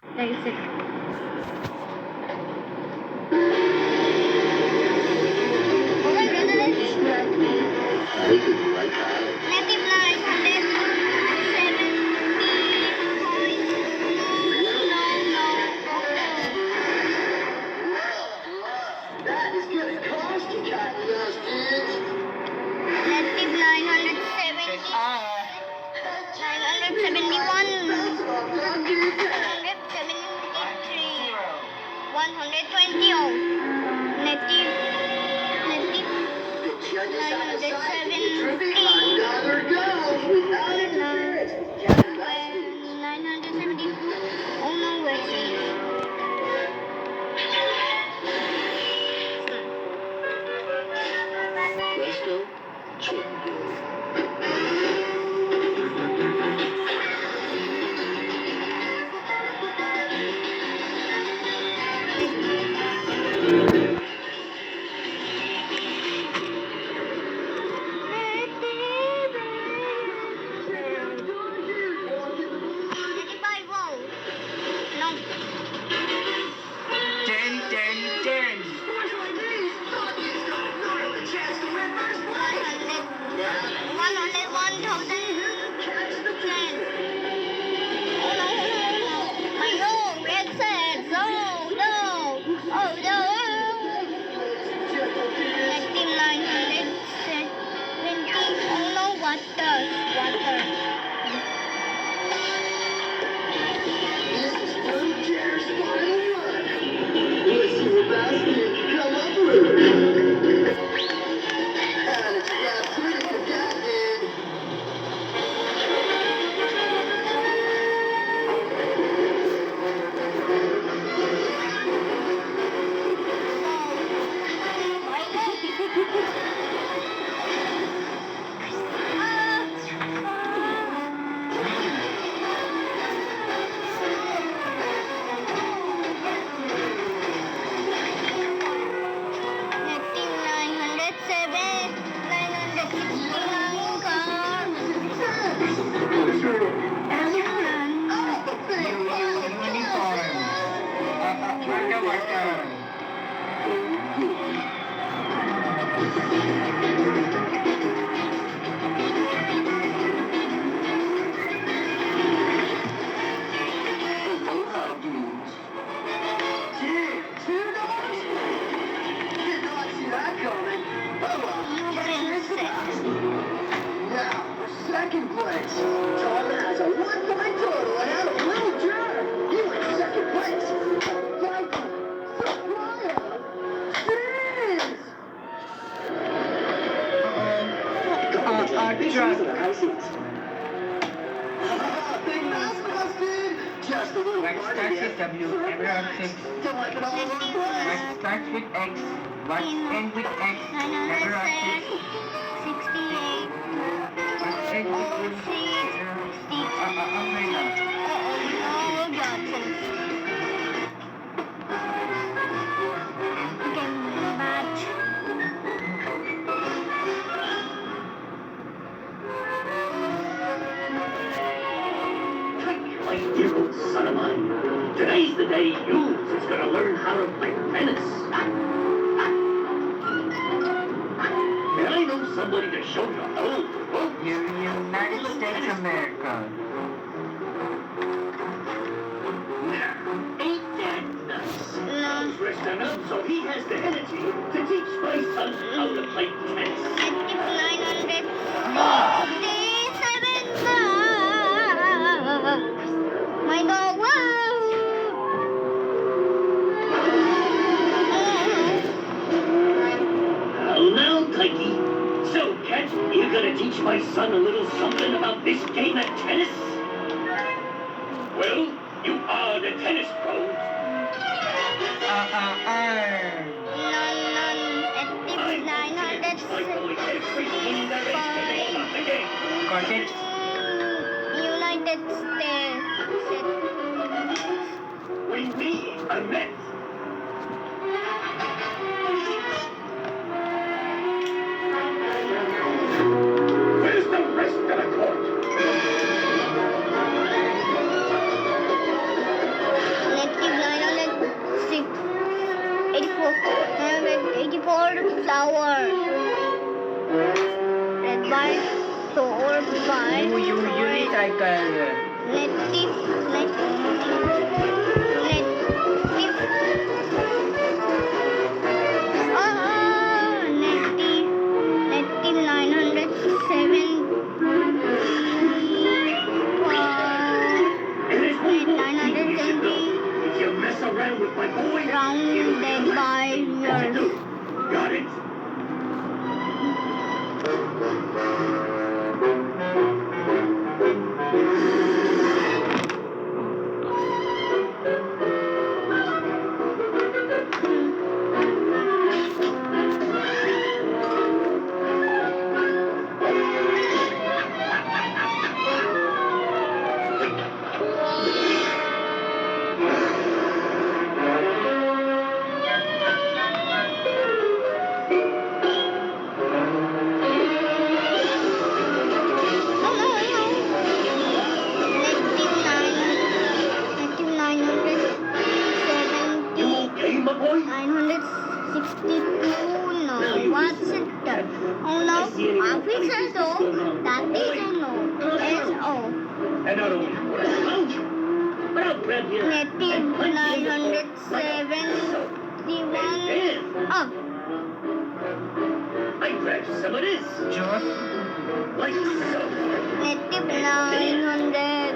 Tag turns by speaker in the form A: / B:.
A: That is it. Open brother. Native 970 point. No.
B: That is gonna cost you, Cotton Nose kids.
A: Native 970. 971. 973. 120. Native.
B: The judges have decided to
A: 970.
B: another go without interference. Cotton Nose kids.
A: 972. Oh no, wait.
B: Presto, Jingo.
A: No.
C: 10, 10, 10.
B: Boys like these, Bucky's got no real chance to win first place.
A: 101,000.
B: Catch the train.
A: Oh no. My dog gets it. No. Oh no. Native 970. Oh no, water.
B: This is Blue Jair's final run. Let's see what Basket can come up with. And it's got pretty conducted.
A: Native 907. 969 car.
C: Uniform. Waka.
B: Aloha, dudes. Gee, $2? Did not see that coming. Oh well, here's the best. Now, for second place. Tom has a 1-point total ahead of Little Jer. He went second place. Like, Sophia. Jeez. Big mouse busted. Just a little
C: What
B: part
C: starts
B: of
C: with
B: it.
C: W, everyone thinks.
B: To like it all in one place.
C: What starts with X, what ends with X, everyone thinks.
A: 968.
C: What ends with Y, umbrella.
A: Oh, Johnson. Game match.
D: You old son of mine. Today's the day you is gonna learn how to play tennis. And I know somebody to show you how.
C: United States America.
D: Now, ain't that nice?
A: No.
D: Tom's resting up, so he has the energy to teach my son how to play tennis.
A: Native 967. My dog. Wow.
D: Now, Tikey. So, Cat, you gonna teach my son a little something about this game of tennis? Well, you are the tennis pro.
A: Native 960.
C: Got it?
A: United States.
D: We a met. Where's the rest of the court?
C: unicycle.
A: Native. Native 970.
D: And there's one more thing you should
A: 970.
D: know. If you mess around with my boy,
A: Rounded by
D: what you do.
A: yours.
D: Got it? You okay, my boy?
A: 962, no, what's it? Oh no, officer though, that is a no, S-O.
D: And not only would I found you, but I'll grab you
A: Native
D: and punch you in the throat like
A: 971,
D: then
A: oh,
D: I grab some of this,
C: Juice.
D: like so.
A: native 900.